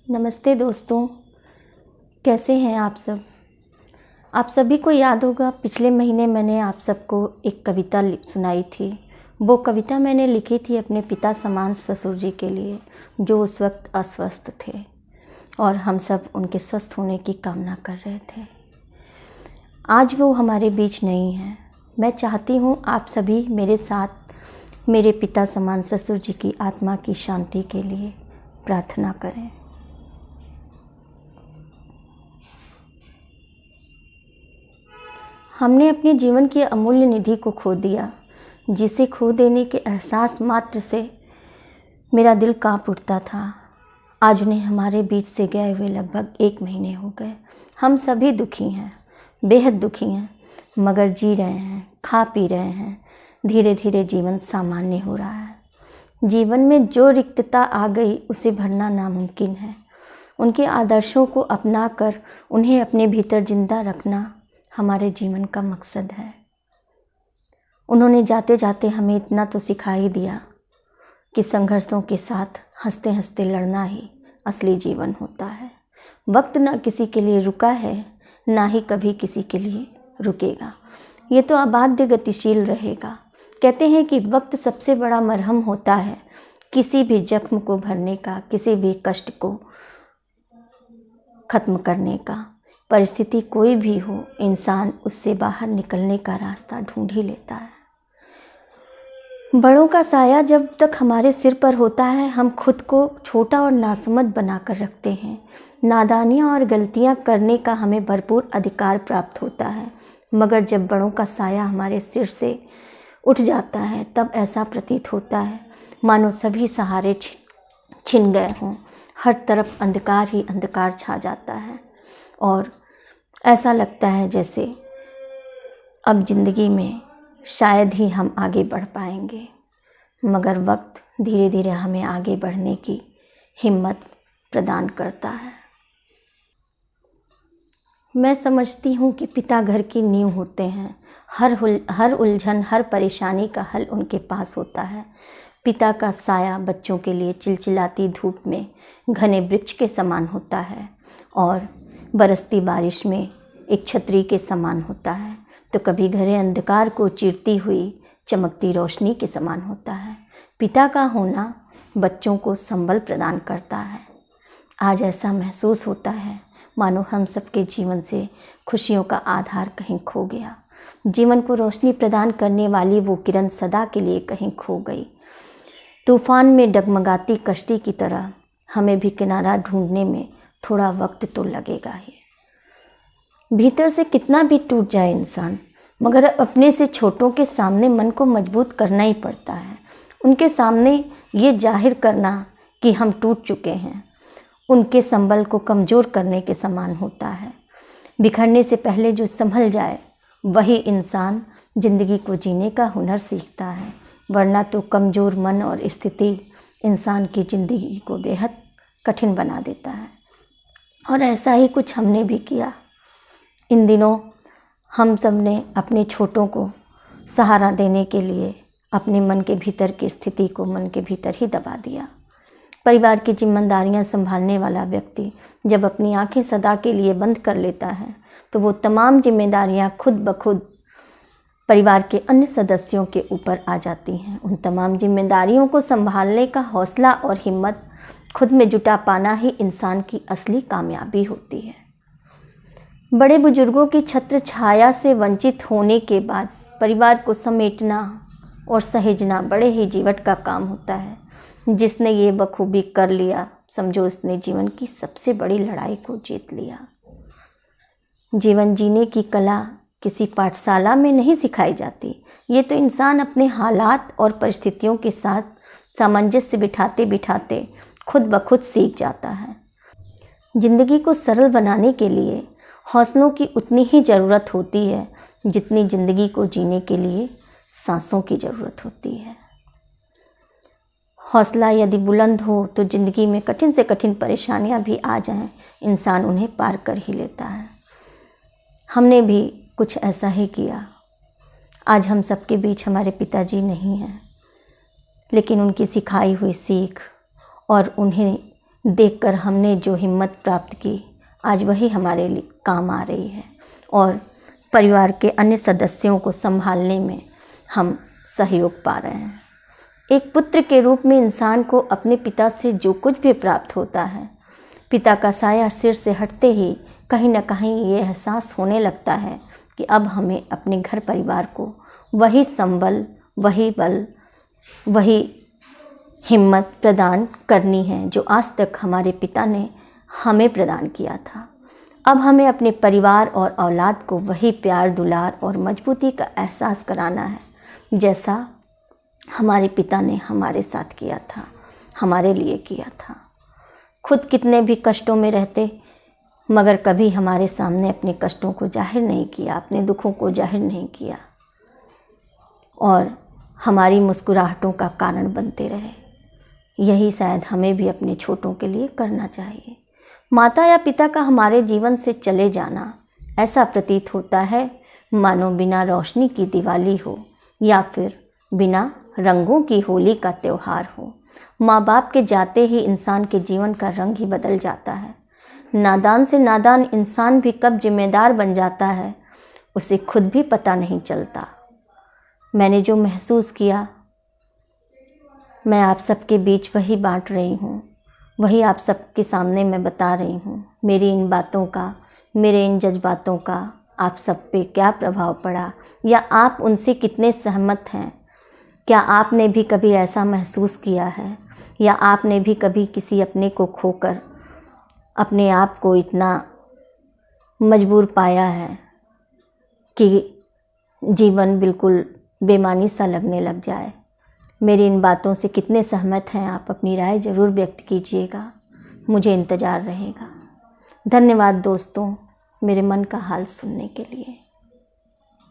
नमस्ते दोस्तों, कैसे हैं आप सब। आप सभी को याद होगा पिछले महीने मैंने आप सबको एक कविता सुनाई थी। वो कविता मैंने लिखी थी अपने पिता समान ससुर जी के लिए, जो उस वक्त अस्वस्थ थे और हम सब उनके स्वस्थ होने की कामना कर रहे थे। आज वो हमारे बीच नहीं हैं। मैं चाहती हूँ आप सभी मेरे साथ मेरे पिता समान ससुर जी की आत्मा की शांति के लिए प्रार्थना करें। हमने अपने जीवन की अमूल्य निधि को खो दिया, जिसे खो देने के एहसास मात्र से मेरा दिल कांप उठता था। आज उन्हें हमारे बीच से गए हुए लगभग 1 महीने हो गए। हम सभी दुखी हैं, बेहद दुखी हैं, मगर जी रहे हैं, खा पी रहे हैं। धीरे धीरे जीवन सामान्य हो रहा है। जीवन में जो रिक्तता आ गई उसे भरना नामुमकिन है। उनके आदर्शों को अपनाकर उन्हें अपने भीतर जिंदा रखना हमारे जीवन का मकसद है। उन्होंने जाते जाते हमें इतना तो सिखा ही दिया कि संघर्षों के साथ हंसते हंसते लड़ना ही असली जीवन होता है। वक्त ना किसी के लिए रुका है, ना ही कभी किसी के लिए रुकेगा। ये तो अबाध्य गतिशील रहेगा। कहते हैं कि वक्त सबसे बड़ा मरहम होता है किसी भी जख्म को भरने का, किसी भी कष्ट को खत्म करने का। परिस्थिति कोई भी हो, इंसान उससे बाहर निकलने का रास्ता ढूंढ ही लेता है। बड़ों का साया जब तक हमारे सिर पर होता है, हम खुद को छोटा और नासमझ बनाकर रखते हैं। नादानियाँ और गलतियाँ करने का हमें भरपूर अधिकार प्राप्त होता है, मगर जब बड़ों का साया हमारे सिर से उठ जाता है तब ऐसा प्रतीत होता है मानो सभी सहारे छिन गए हों। हर तरफ अंधकार ही अंधकार छा जाता है और ऐसा लगता है जैसे अब ज़िंदगी में शायद ही हम आगे बढ़ पाएंगे। मगर वक्त धीरे धीरे हमें आगे बढ़ने की हिम्मत प्रदान करता है। मैं समझती हूँ कि पिता घर की नींव होते हैं। हर उलझन, हर परेशानी का हल उनके पास होता है। पिता का साया बच्चों के लिए चिलचिलाती धूप में घने वृक्ष के समान होता है और बरसती बारिश में एक छतरी के समान होता है, तो कभी घरे अंधकार को चीरती हुई चमकती रोशनी के समान होता है। पिता का होना बच्चों को संबल प्रदान करता है। आज ऐसा महसूस होता है मानो हम सबके जीवन से खुशियों का आधार कहीं खो गया। जीवन को रोशनी प्रदान करने वाली वो किरण सदा के लिए कहीं खो गई। तूफान में डगमगाती कश्ती की तरह हमें भी किनारा ढूंढने में थोड़ा वक्त तो लगेगा ही। भीतर से कितना भी टूट जाए इंसान, मगर अपने से छोटों के सामने मन को मजबूत करना ही पड़ता है। उनके सामने ये जाहिर करना कि हम टूट चुके हैं उनके संबल को कमज़ोर करने के समान होता है। बिखरने से पहले जो संभल जाए वही इंसान ज़िंदगी को जीने का हुनर सीखता है, वरना तो कमज़ोर मन और स्थिति इंसान की ज़िंदगी को बेहद कठिन बना देता है। और ऐसा ही कुछ हमने भी किया। इन दिनों हम सब ने अपने छोटों को सहारा देने के लिए अपने मन के भीतर की स्थिति को मन के भीतर ही दबा दिया। परिवार की जिम्मेदारियां संभालने वाला व्यक्ति जब अपनी आंखें सदा के लिए बंद कर लेता है तो वो तमाम जिम्मेदारियां खुद ब खुद परिवार के अन्य सदस्यों के ऊपर आ जाती हैं। उन तमाम जिम्मेदारियों को संभालने का हौसला और हिम्मत खुद में जुटा पाना ही इंसान की असली कामयाबी होती है। बड़े बुजुर्गों की छत्र छाया से वंचित होने के बाद परिवार को समेटना और सहेजना बड़े ही जीवट का काम होता है। जिसने ये बखूबी कर लिया, समझो उसने जीवन की सबसे बड़ी लड़ाई को जीत लिया। जीवन जीने की कला किसी पाठशाला में नहीं सिखाई जाती। ये तो इंसान अपने हालात और परिस्थितियों के साथ सामंजस्य बिठाते बिठाते खुद ब खुद सीख जाता है। जिंदगी को सरल बनाने के लिए हौसलों की उतनी ही ज़रूरत होती है जितनी ज़िंदगी को जीने के लिए सांसों की ज़रूरत होती है। हौसला यदि बुलंद हो तो ज़िंदगी में कठिन से कठिन परेशानियां भी आ जाएं, इंसान उन्हें पार कर ही लेता है। हमने भी कुछ ऐसा ही किया। आज हम सबके बीच हमारे पिताजी नहीं हैं, लेकिन उनकी सिखाई हुई सीख और उन्हें देखकर हमने जो हिम्मत प्राप्त की, आज वही हमारे लिए काम आ रही है और परिवार के अन्य सदस्यों को संभालने में हम सहयोग पा रहे हैं। एक पुत्र के रूप में इंसान को अपने पिता से जो कुछ भी प्राप्त होता है, पिता का साया सिर से हटते ही कहीं न कहीं ये एहसास होने लगता है कि अब हमें अपने घर परिवार को वही संबल, वही बल, वही हिम्मत प्रदान करनी है जो आज तक हमारे पिता ने हमें प्रदान किया था। अब हमें अपने परिवार और औलाद को वही प्यार, दुलार और मजबूती का एहसास कराना है जैसा हमारे पिता ने हमारे साथ किया था, हमारे लिए किया था। खुद कितने भी कष्टों में रहते मगर कभी हमारे सामने अपने कष्टों को जाहिर नहीं किया, अपने दुखों को जाहिर नहीं किया और हमारी मुस्कुराहटों का कारण बनते रहे। यही शायद हमें भी अपने छोटों के लिए करना चाहिए। माता या पिता का हमारे जीवन से चले जाना ऐसा प्रतीत होता है मानो बिना रोशनी की दिवाली हो या फिर बिना रंगों की होली का त्यौहार हो। माँ बाप के जाते ही इंसान के जीवन का रंग ही बदल जाता है। नादान से नादान इंसान भी कब जिम्मेदार बन जाता है उसे खुद भी पता नहीं चलता। मैंने जो महसूस किया मैं आप सबके बीच वही बांट रही हूँ, वही आप सबके सामने मैं बता रही हूँ। मेरी इन बातों का, मेरे इन जज्बातों का आप सब पे क्या प्रभाव पड़ा या आप उनसे कितने सहमत हैं। क्या आपने भी कभी ऐसा महसूस किया है या आपने भी कभी किसी अपने को खोकर अपने आप को इतना मजबूर पाया है कि जीवन बिल्कुल बेमानी सा लगने लग जाए। मेरी इन बातों से कितने सहमत हैं आप अपनी राय ज़रूर व्यक्त कीजिएगा, मुझे इंतज़ार रहेगा। धन्यवाद दोस्तों मेरे मन का हाल सुनने के लिए।